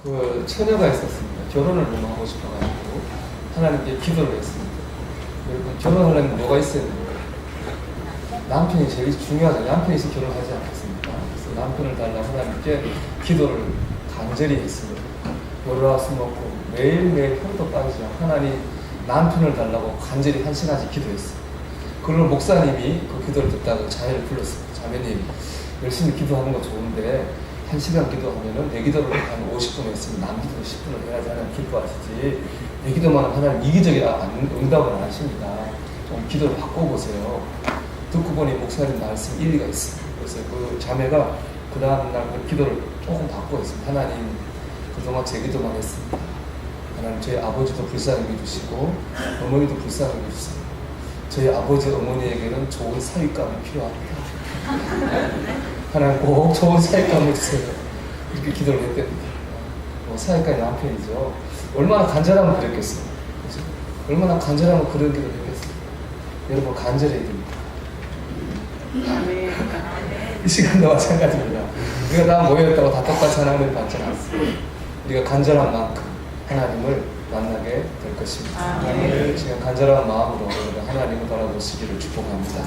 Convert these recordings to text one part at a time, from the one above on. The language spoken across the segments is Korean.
그 처녀가 있었습니다. 결혼을 너무 하고 싶어가지고 하나님께 기도를 했습니다. 여러분, 결혼하려면 뭐가 있어야 됩니까? 남편이 제일 중요하죠. 남편이 있으면 결혼하지 않겠습니까? 그래서 남편을 달라고 하나님께 기도를 간절히 했습니다. 월화수 먹고 매일매일 하루도 빠지지 않고 하나님 남편을 달라고 간절히 1시간씩 기도했어요. 그러고 목사님이 그 기도를 듣다가 자매를 불렀습니다. 자매님, 열심히 기도하는 거 좋은데 1시간 기도하면은 내 기도를 한 50분 했으면 남 기도 10분을 해야지 하나님 기뻐하시지. 내 기도만 하나님 이기적이라 응답을 안 하십니다. 좀 기도를 바꿔보세요. 듣고 보니 목사님 말씀 일리가 있습니다. 그래서 그 자매가 그 다음날 그 기도를 조금 바꿔했습니다. 하나님, 그동안 제 기도만 했습니다. 하나님, 저희 아버지도 불쌍히 해주시고 어머니도 불쌍히 해주세요. 저희 아버지 어머니에게는 좋은 사윗감이 필요합니다. 하나님 꼭 좋은 사윗감을 주세요. 이렇게 기도를 했답니다. 사윗감이 남편이죠. 얼마나 간절하면 그랬겠어요. 그렇죠? 얼마나 간절하면 그런 기도를 했겠어요. 여러분, 간절해야 됩니다. 이 시간도 마찬가지입니다. 우리가 다 모여있다고 다 똑같이 하나님을 받지 않습니다. 우리가 간절한 만큼 하나님을 만나게 될 것입니다. 이 시간 간절한 마음으로 하나님을 바라보시기를 축복합니다.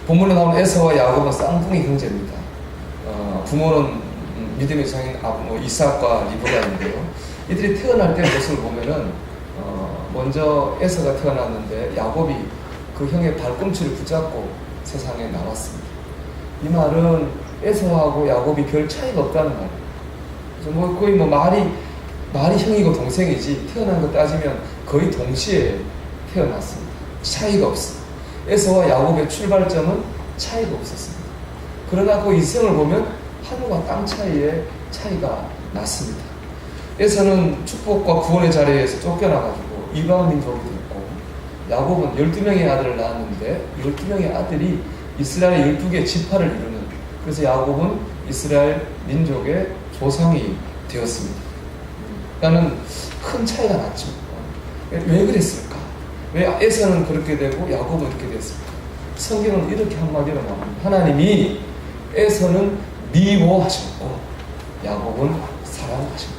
본문에 나오는 에서와 야곱은 쌍둥이 형제입니다. 부모는 믿음의 성인 이삭과 리브가인데요. 이들이 태어날 때 모습을 보면은 먼저 에서가 태어났는데 야곱이 그 형의 발꿈치를 붙잡고 세상에 나왔습니다. 이 말은 에서하고 야곱이 별 차이가 없다는 말이에요. 그래서 거의 말이 형이고 동생이지 태어난 거 따지면 거의 동시에 태어났습니다. 차이가 없어요. 에서와 야곱의 출발점은 차이가 없었습니다. 그러나 그 이생을 보면 하늘과 땅 차이에 차이가 났습니다. 에서는 축복과 구원의 자리에서 쫓겨나가지고 이방 민족이 됐고, 야곱은 12명의 아들을 낳았는데 12명의 아들이 이스라엘 12개의 지파를 이루는, 그래서 야곱은 이스라엘 민족의 조상이 되었습니다. 그러니까 큰 차이가 났죠. 왜 그랬을까? 왜 에서는 그렇게 되고 야곱은 이렇게 됐을까? 성경은 이렇게 한마디로 나옵니다. 하나님이 에서는 미워하셨고 야곱은 사랑하셨다.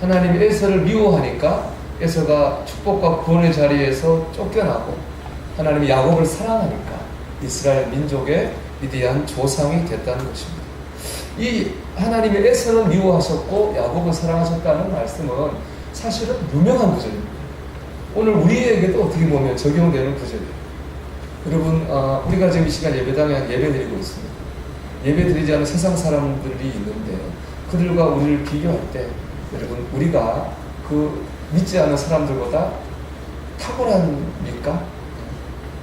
하나님이 에서를 미워하니까 에서가 축복과 구원의 자리에서 쫓겨나고, 하나님이 야곱을 사랑하니까 이스라엘 민족의 위대한 조상이 됐다는 것입니다. 이 하나님이 에서는 미워하셨고 야곱은 사랑하셨다는 말씀은 사실은 유명한 구절입니다. 오늘 우리에게도 어떻게 보면 적용되는 구절이에요. 여러분, 우리가 지금 이 시간 예배당에 예배드리고 있습니다. 예배드리지 않은 세상 사람들이 있는데 그들과 우리를 비교할 때 여러분, 우리가 그 믿지 않는 사람들보다 탁월합니까?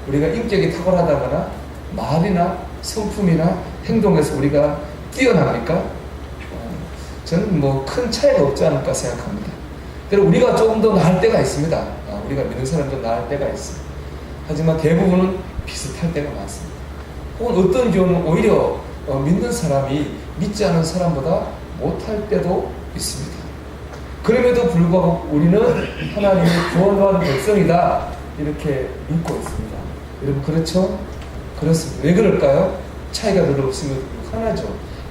우리가 인격이 탁월하다거나 말이나 성품이나 행동에서 우리가 뛰어납니까? 저는 큰 차이가 없지 않을까 생각합니다. 그리고 우리가 조금 더 나을 때가 있습니다. 우리가 믿는 사람도 나을 때가 있어요. 하지만 대부분은 비슷할 때가 많습니다. 혹은 어떤 경우는 오히려 믿는 사람이 믿지 않은 사람보다 못할 때도 있습니다. 그럼에도 불구하고 우리는 하나님의 구원받은 백성이다 이렇게 믿고 있습니다. 여러분, 그렇죠? 그렇습니다. 왜 그럴까요? 차이가 별로 없으면 하나죠.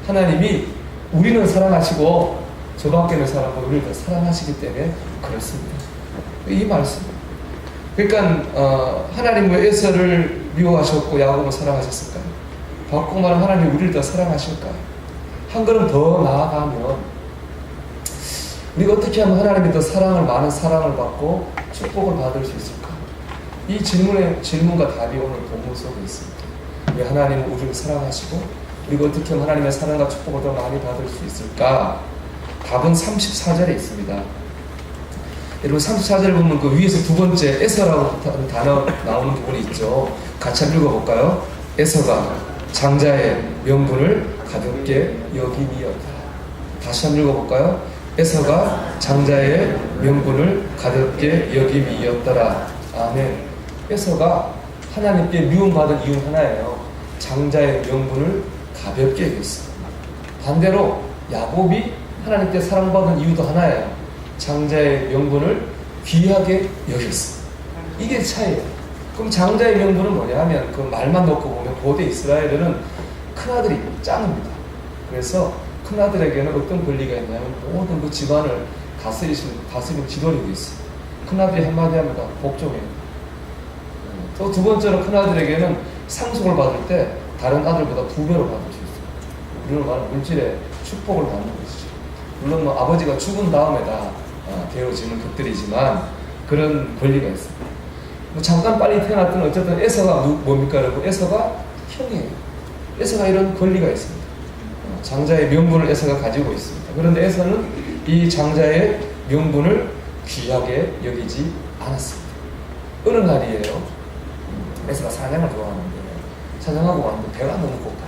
하나님이 우리는 사랑하시고 저 밖에 있는 사람은 우리를 더 사랑하시기 때문에 그렇습니다. 이 말씀. 그러니까 하나님 왜 에서를 미워하셨고 야곱을 사랑하셨을까요? 바꾸고 말하면 하나님이 우리를 더 사랑하실까요? 한 걸음 더 나아가면 우리가 어떻게 하면 하나님이 더 많은 사랑을 받고 축복을 받을 수 있을까? 이 질문과 답이 오늘 본문 속에 있습니다. 왜 하나님은 우리를 사랑하시고 우리가 어떻게 하면 하나님의 사랑과 축복을 더 많이 받을 수 있을까? 답은 34절에 있습니다. 여러분 34절에 보면 그 위에서 두 번째 에서라고 하는 단어 나오는 부분이 있죠. 같이 한번 읽어볼까요? 에서가 장자의 명분을 가볍게 여김이었다. 다시 한번 읽어볼까요? 에서가 장자의 명분을 가볍게 여김이었더라. 아멘. 에서가 하나님께 미움받은 이유 하나예요. 장자의 명분을 가볍게 여겼어요. 반대로 야곱이 하나님께 사랑받은 이유도 하나예요. 장자의 명분을 귀하게 여겼어요. 이게 차이예요. 그럼 장자의 명분은 뭐냐 하면 그 말만 놓고 보면 고대 이스라엘에는 큰아들이 짱입니다. 그래서 큰아들에게는 어떤 권리가 있냐면 모든 그 집안을 다스리는 지도력이 있어요. 큰아들이 한마디 합니다. 복종해요. 또 두 번째로 큰아들에게는 상속을 받을 때 다른 아들보다 2배로 받을 수 있어요. 우리는 말하는 물질의 축복을 받는 것이죠. 물론 뭐 아버지가 죽은 다음에 다 되어지는 것들이지만 그런 권리가 있습니다. 뭐 잠깐 빨리 태어났던 어쨌든 에서가 뭡니까 여러분? 에서가 형이에요. 에서가 이런 권리가 있습니다. 장자의 명분을 에서가 가지고 있습니다. 그런데 에서는 이 장자의 명분을 귀하게 여기지 않았습니다. 어느 날이에요. 에서가 사냥을 좋아하는데 사냥하고 왔는데 배가 너무 고파요.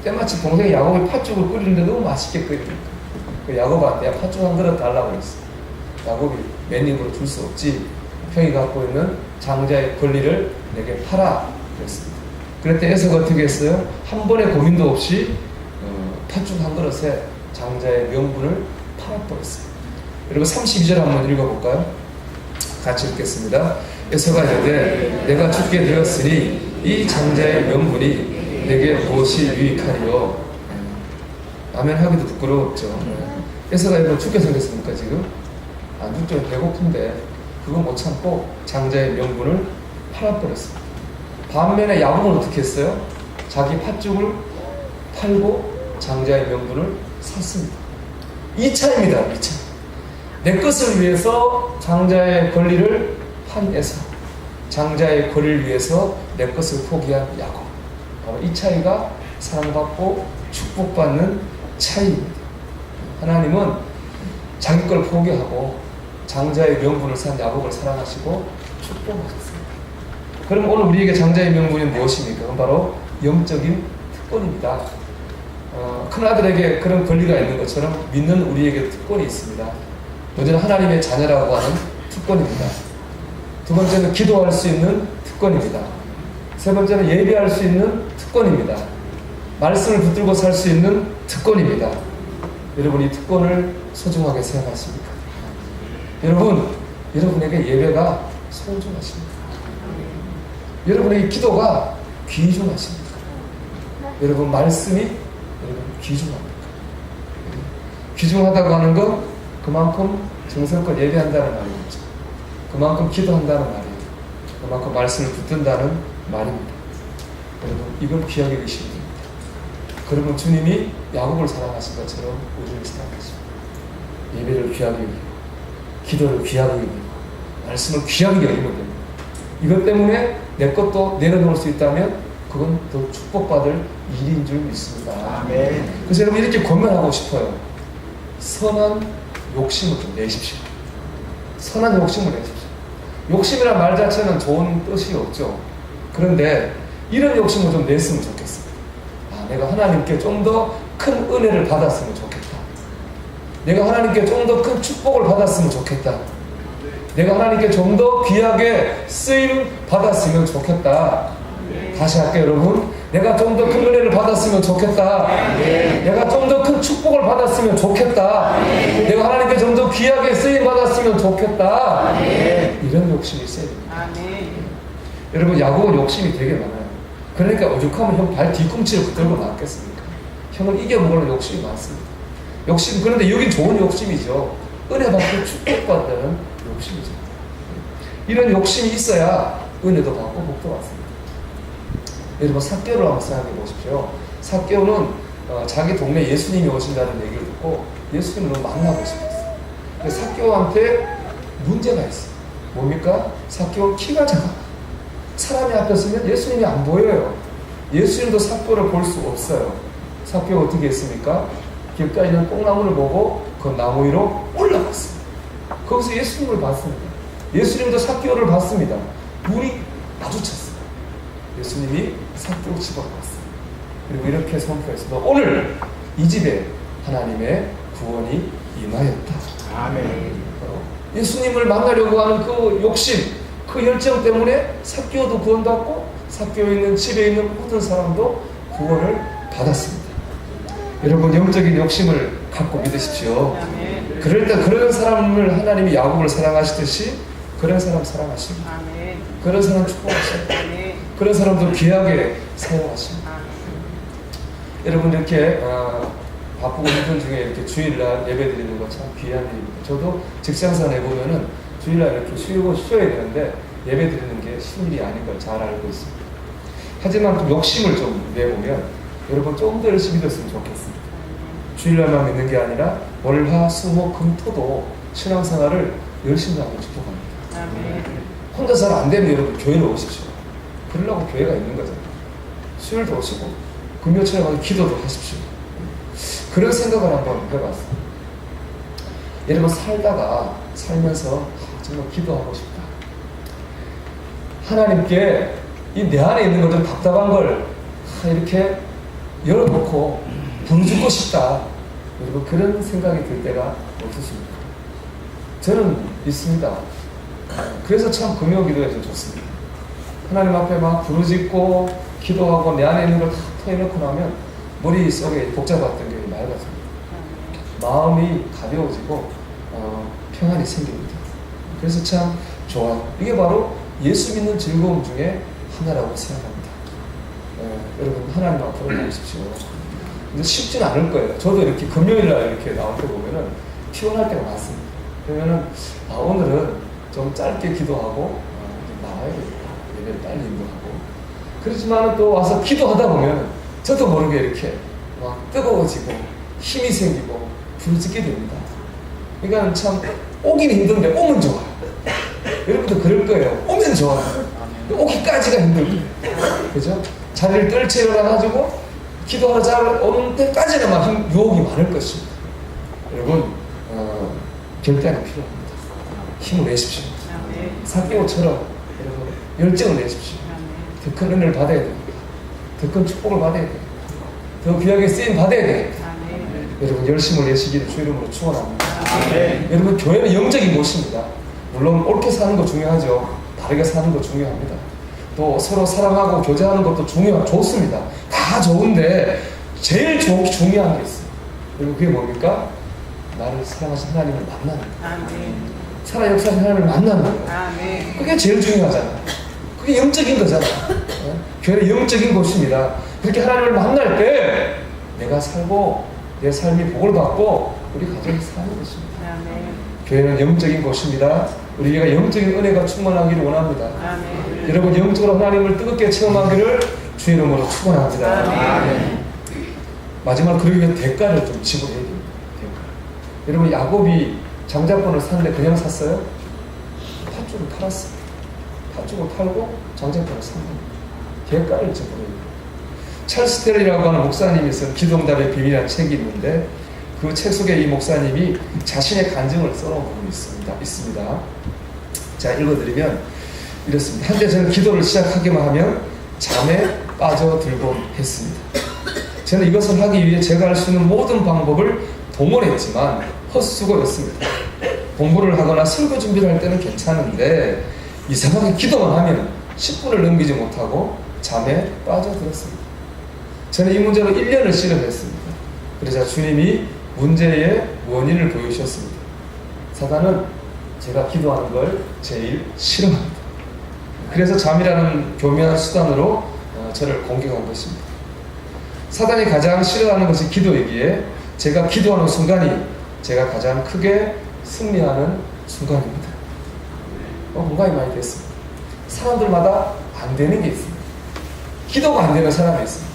때마침 동생이 야곱이 팥죽을 끓이는데 너무 맛있게 끓이니까 그 야곱한테 팥죽 한 그릇 달라고 했어. 야곱이 맨입으로 줄 수 없지. 형이 갖고 있는 장자의 권리를 내게 팔아 그랬습니다. 그랬더니 에서가 어떻게 했어요? 한 번의 고민도 없이 팥죽 한 그릇에 장자의 명분을 팔아버렸어요. 여러분 32절 한번 읽어볼까요? 같이 읽겠습니다. 에서가 이르되 내가 죽게 되었으니 이 장자의 명분이 내게 무엇이 유익하리요. 아멘 하기도 부끄러웠죠. 에서가 이거 죽게 생겼습니까 지금? 안 죽죠. 배고픈데 그거 못 참고 장자의 명분을 팔아버렸습니다. 반면에 야곱은 어떻게 했어요? 자기 팥죽을 팔고 장자의 명분을 샀습니다. 2차입니다. 2차. 내 것을 위해서 장자의 권리를 판 에서, 장자의 권리를 위해서 내 것을 포기한 야곱. 바로 이 차이가 사랑받고 축복받는 차이입니다. 하나님은 자기 걸 포기하고 장자의 명분을 산 야곱을 사랑하시고 축복하셨습니다. 그럼 오늘 우리에게 장자의 명분이 무엇입니까? 그건 바로 영적인 특권입니다. 큰아들에게 그런 권리가 있는 것처럼 믿는 우리에게 특권이 있습니다. 먼저는 하나님의 자녀라고 하는 특권입니다. 두 번째는 기도할 수 있는 특권입니다. 세 번째는 예배할 수 있는 특권입니다. 말씀을 붙들고 살 수 있는 특권입니다. 여러분 이 특권을 소중하게 생각하십니까? 여러분에게 예배가 소중하십니까? 여러분에게 기도가 귀중하십니까? 여러분 말씀이 여러분 귀중합니까? 귀중하다고 하는 건 그만큼 정성껏 예배한다는 말이겠죠. 그만큼 기도한다는 말이에요. 그만큼 말씀을 붙든다는 말입니다. 여러분 이걸 귀하게 여기시면 됩니다. 그러면 주님이 야곱을 사랑하신 것처럼 우리를 사랑하시고 예배를 귀하게 여기고 기도를 귀하게 여기고 말씀을 귀하게 여기면 됩니다. 이것 때문에 내 것도 내려놓을 수 있다면 그건 더 축복받을 일인 줄 믿습니다. 아멘. 그래서 여러분 이렇게 권면하고 싶어요. 선한 욕심을 좀 내십시오. 선한 욕심을 내십시오. 욕심이란 말 자체는 좋은 뜻이 없죠. 그런데 이런 욕심을 좀 냈으면 좋겠어요. 내가 하나님께 좀 더 큰 은혜를 받았으면 좋겠다. 내가 하나님께 좀 더 큰 축복을 받았으면 좋겠다. 내가 하나님께 좀 더 귀하게 쓰임 받았으면 좋겠다. 다시 할게요 여러분. 내가 좀 더 큰 은혜를 받았으면 좋겠다. 내가 좀 더 큰 축복을 받았으면 좋겠다. 내가 하나님께 좀 더 귀하게 쓰임 받았으면 좋겠다. 이런 욕심이 있어야 됩니다. 여러분 야곱은 욕심이 되게 많아요. 그러니까 오죽하면 형 발 뒤꿈치를 붙들고 나왔겠습니까? 형을 이겨먹으려는 욕심이 많습니다. 욕심, 그런데 여긴 좋은 욕심이죠. 은혜 받고 축복받는 욕심이죠. 이런 욕심이 있어야 은혜도 받고 복도 받습니다. 여러분 삭개오를 한번 생각해 보십시오. 삭개오는 자기 동네 예수님이 오신다는 얘기를 듣고 예수님을 너무 만나고 싶었어요. 근데 삭개오한테 문제가 있어요. 뭡니까? 삭개오 키가 작아. 사람이 앞에 서면 예수님이 안 보여요. 예수님도 삭개오를 볼 수 없어요. 삭개오 어떻게 했습니까? 길가에 있는 뽕나무를 보고 그 나무 위로 올라갔어요. 거기서 예수님을 봤습니다. 예수님도 삭개오를 봤습니다. 눈이 마주쳤어요. 예수님이 삭개오 집으로 갔어요. 그리고 이렇게 선포했습니다. 오늘 이 집에 하나님의 구원이 임하였다. 아멘. 예수님을 만나려고 하는 그 욕심, 그 열정 때문에 삭개오도 구원받고 삭개오에 있는 집에 있는 모든 사람도 구원을 받았습니다. 여러분, 영적인 욕심을 갖고 믿으십시오. 그럴 때 그런 사람을 하나님이 야곱을 사랑하시듯이 그런 사람 사랑하십니다. 그런 사람 축복하십니다. 그런 사람도 귀하게 사용하십니다. 여러분, 이렇게 바쁘고 힘든 중에 이렇게 주일날 예배 드리는 거 참 귀한 일입니다. 저도 직장사 내보면은 주일날 이렇게 쉬어야 되는데 예배 드리는 게 쉬운 일이 아닌 걸 잘 알고 있습니다. 하지만 좀 욕심을 좀 내보면 여러분 조금 더 열심히 됐으면 좋겠습니다. 주일날만 믿는 게 아니라 월, 화, 수, 목, 금, 토도 신앙생활을 열심히 하고 축복합니다. 혼자 잘 안 되면 여러분 교회로 오십시오. 그러려고 교회가 있는 거잖아요. 수요일도 오시고 금요일에 가서 기도도 하십시오. 그런 생각을 한번 해봤어요. 여러분, 살면서 정말 기도하고 싶다. 하나님께 이 내 안에 있는 것들 답답한 걸 이렇게 열어놓고 부르짖고 싶다. 여러분, 그런 생각이 들 때가 없으십니까? 저는 있습니다. 그래서 참 금요기도에 좀 좋습니다. 하나님 앞에 막 부르짖고 기도하고 내 안에 있는 걸 다 터놓고 나면 머릿속에 복잡했던 게 맑아집니다. 마음이 가벼워지고 평안이 생깁니다. 그래서 참 좋아요. 이게 바로 예수 믿는 즐거움 중에 하나라고 생각합니다. 여러분, 하나님 앞으로 나오십시오. 근데 쉽지는 않을 거예요. 저도 이렇게 금요일날 이렇게 나올 때 보면은 피곤할 때가 많습니다. 그러면은 오늘은 좀 짧게 기도하고 나와야겠다. 예배를 빨리 인도하고. 그렇지만 또 와서 기도하다 보면 저도 모르게 이렇게 막 뜨거워지고 힘이 생기고 부르짖게 됩니다. 그러니까 참 오기는 힘든데 오면 좋아요. 여러분도 그럴 거예요. 오면 좋아요. 오기까지가 힘들고, 그죠? 자리를 떨쳐 일어나가지고 기도하러 잘 오는 때까지는 막 유혹이 많을 것입니다. 여러분, 결단이 필요합니다. 힘을 내십시오. 삭개오처럼 여러분 열정을 내십시오. 더 큰 은혜를 받아야 됩니다. 더 큰 축복을 받아야 됩니다. 더 귀하게 쓰임 받아야 됩니다. 여러분, 열심을 내시기를 주 이름으로 축원합니다. 여러분, 교회는 영적인 곳입니다. 물론 옳게 사는 거 중요하죠. 바르게 사는 거 중요합니다. 또 서로 사랑하고 교제하는 것도 좋습니다. 다 좋은데 제일 중요한 게 있어요. 그리고 그게 뭡니까? 나를 사랑하신 하나님을 만나는 거예요. 살아 역사하신 하나님을 만나는 거예요. 그게 제일 중요하잖아요. 그게 영적인 거잖아요. 교회는 영적인 곳입니다. 그렇게 하나님을 만날 때 내가 살고 내 삶이 복을 받고 우리 가정이 사는 것입니다. 교회는 영적인 곳입니다. 우리가 영적인 은혜가 충만하기를 원합니다. 여러분, 영적으로 하나님을 뜨겁게 체험하기를 주 이름으로 축원합니다. 마지막으로 그러기 위해 대가를 좀 지불해야 됩니다. 대가. 여러분, 야곱이 장자권을 샀는데 그냥 샀어요? 팥죽을 팔았어요. 팥죽을 팔고 장자권을 산 겁니다. 대가를 지불해야 됩니다. 찰스 테러라고 하는 목사님이 쓴 기도응답의 비밀이라는 책이 있는데 그 책 속에 이 목사님이 자신의 간증을 써놓은 부분이 있습니다. 자, 읽어드리면 이렇습니다. 한때 저는 기도를 시작하기만 하면 잠에 빠져들곤 했습니다. 저는 이것을 하기 위해 제가 할 수 있는 모든 방법을 동원했지만 헛수고였습니다. 공부를 하거나 설교 준비를 할 때는 괜찮은데 이상하게 기도만 하면 10분을 넘기지 못하고 잠에 빠져들었습니다. 저는 이 문제로 1년을 씨름했습니다. 그러자 주님이 문제의 원인을 보여주셨습니다. 사단은 제가 기도하는 걸 제일 싫어합니다. 그래서 잠이라는 교묘한 수단으로 저를 공격한 것입니다. 사단이 가장 싫어하는 것이 기도이기에 제가 기도하는 순간이 제가 가장 크게 승리하는 순간입니다. 공감이 많이 됐습니다. 사람들마다 안 되는 게 있습니다. 기도가 안 되는 사람이 있습니다.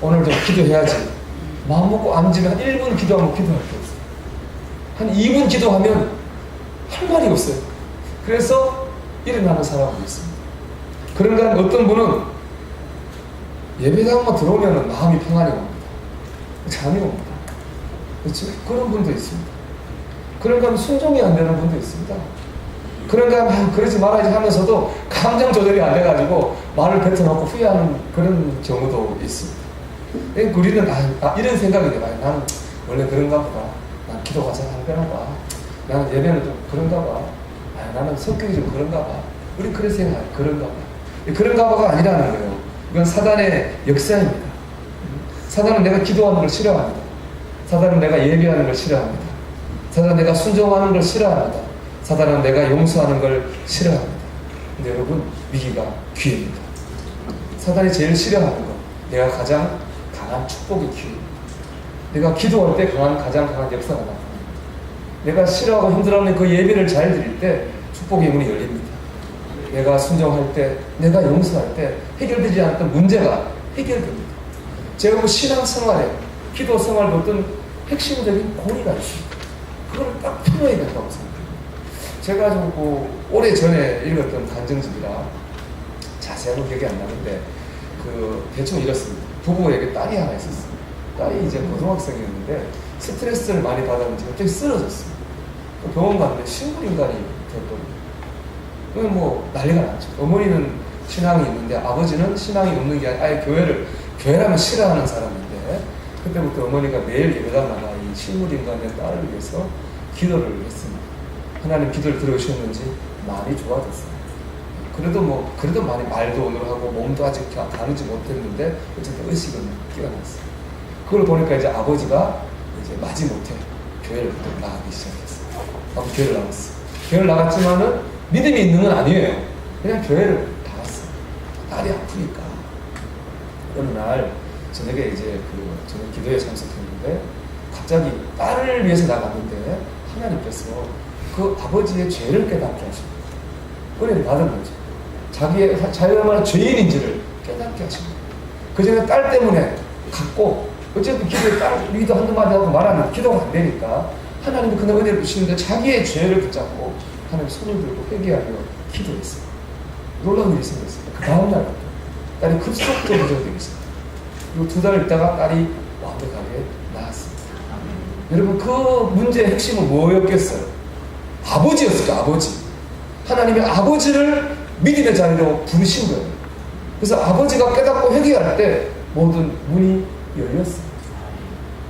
오늘도 기도해야지. 마음 먹고 앉으면 한 1분 기도하면 기도할 게 없어요. 한 2분 기도하면 할 말이 없어요. 그래서 일어나는 사람도 있습니다. 그런가 어떤 분은 예배당만 들어오면 마음이 평안이 옵니다. 잠이 옵니다. 그렇죠? 그런 분도 있습니다. 그런가 하면 순종이 안 되는 분도 있습니다. 그런가 하면 그러지 말아야지 하면서도 감정 조절이 안 돼가지고 말을 뱉어놓고 후회하는 그런 경우도 있습니다. 우리는 이런 생각이 들어요. 나는 원래 그런가 보다. 난 기도가 잘 안 되나 봐. 나는 예배는 좀 그런가 봐. 나는 성격이 좀 그런가 봐. 우리 그런 생각, 그런가 봐. 그런가 봐가 아니라는 거예요. 이건 사단의 역사입니다. 사단은 내가 기도하는 걸 싫어합니다. 사단은 내가 예배하는 걸 싫어합니다. 사단은 내가 순종하는 걸 싫어합니다. 사단은 내가 용서하는 걸 싫어합니다. 근데 여러분, 위기가 기회입니다. 사단이 제일 싫어하는 것, 내가 가장 강한 축복의 기회입니다. 내가 기도할 때 가장 강한 역사가 나타납니다. 내가 싫어하고 힘들어하는 그 예배를 잘 드릴 때 축복의 문이 열립니다. 내가 순종할 때, 내가 용서할 때 해결되지 않았던 문제가 해결됩니다. 제가 뭐 신앙생활에, 기도 생활에 어떤 핵심적인 고리가 있습니다. 그걸 딱 풀어야 된다고 생각합니다. 제가 좀 오래전에 읽었던 간증집이라 자세하게 기억이 안 나는데 대충 이렇습니다. 부부에게 딸이 하나 있었어요. 딸이 이제 고등학생이었는데 스트레스를 많이 받았는지 갑자기 쓰러졌어요. 병원 갔는데 식물인간이 되었더니 뭐 난리가 났죠. 어머니는 신앙이 있는데 아버지는 신앙이 없는 게 아니라 아예 교회라면 싫어하는 사람인데 그때부터 어머니가 매일 예배당마다 이 식물인간의 딸을 위해서 기도를 했습니다. 하나님 기도를 들어주셨는지 많이 좋아졌어요. 그래도 많이 말도 오늘 하고 몸도 아직 가누지 못했는데 어쨌든 의식은 깨어났어요. 그걸 보니까 이제 아버지가 이제 마지못해 교회를 나가기 시작했어요. 아버지 교회를 나갔어요. 교회를 나갔지만은 믿음이 있는 건 아니에요. 그냥 교회를 나갔어요. 딸이 아프니까. 어느 날 저녁에 이제 저녁 기도에 참석했는데 갑자기 딸을 위해서 나갔는데 하나님께서 그 아버지의 죄를 깨닫게 하십니다. 은혜를 받은 거죠. 자기가 얼마나 죄인인지를 깨닫게 하십니다. 그 전에 딸 때문에 갔고 어쨌든 기도에 딸 위도 한두 마디 하고 말하면 기도가 안 되니까 하나님이 그날 은혜를 주시는데 자기의 죄를 붙잡고 하나님 손을 들고 회개하며 기도했어요. 놀라운 일이 생겼어요. 그 다음날부터 딸이 급속도로 회복되기 시작했어요. 그리고 2달 있다가 딸이 완벽하게 나았습니다. 여러분 그 문제의 핵심은 뭐였겠어요? 아버지였어요. 아버지. 하나님의 아버지를 믿음의 자리로 부르신 거예요. 그래서 아버지가 깨닫고 회개할 때 모든 문이 열렸어요.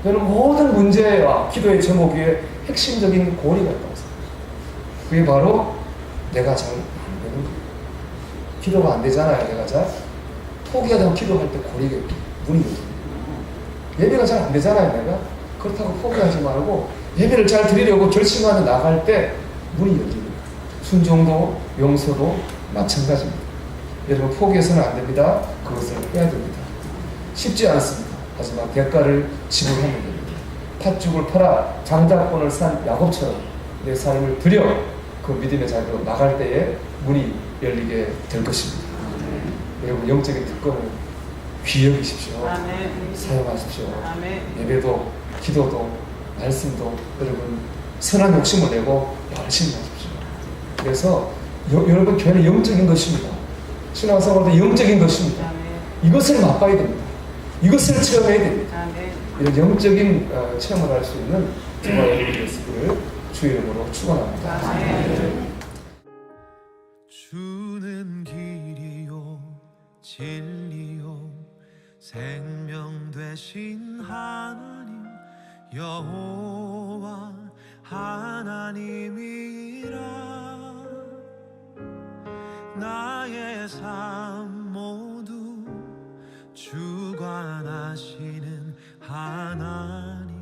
저는 모든 문제와 기도의 제목 위에 핵심적인 고리가 있다고 생각합니다. 그게 바로 내가 잘 안 되는 거예요. 기도가 안 되잖아요. 내가 잘 포기하다가 기도할 때 고리가 문이 열립니다. 예배가 잘 안 되잖아요. 내가 그렇다고 포기하지 말고 예배를 잘 드리려고 결심하며 나갈 때 문이 열립니다. 순종도 용서도 마찬가지입니다. 여러분 포기해서는 안 됩니다. 그것을 해야 됩니다. 쉽지 않습니다. 하지만 대가를 지불하면 됩니다. 팥죽을 팔아 장자권을 산 야곱처럼 내 삶을 들여 그 믿음의 자리로 나갈 때에 문이 열리게 될 것입니다. 여러분 영적인 특권을 귀히 여기십시오. 사용하십시오. 예배도 기도도 말씀도 여러분 선한 욕심을 내고 열심히 하십시오. 그래서 여러분 교회는 영적인 것입니다. 신앙생활도 영적인 것입니다. 이것을 맛봐야 됩니다. 이것을 체험해야 됩니다. 이런 영적인 체험을 할 수 있는 저와 여러분의 모습을 주의 이름으로 축원합니다. 주는 길이요 진리요 생명 되신 하나님 여호와 하나님이라 나의 삶 모두 주관하시는 하나님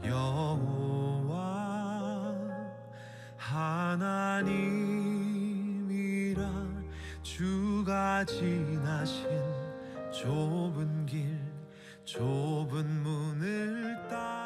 여호와 하나님이라 주가 지나신 좁은 길 좁은 문을 따라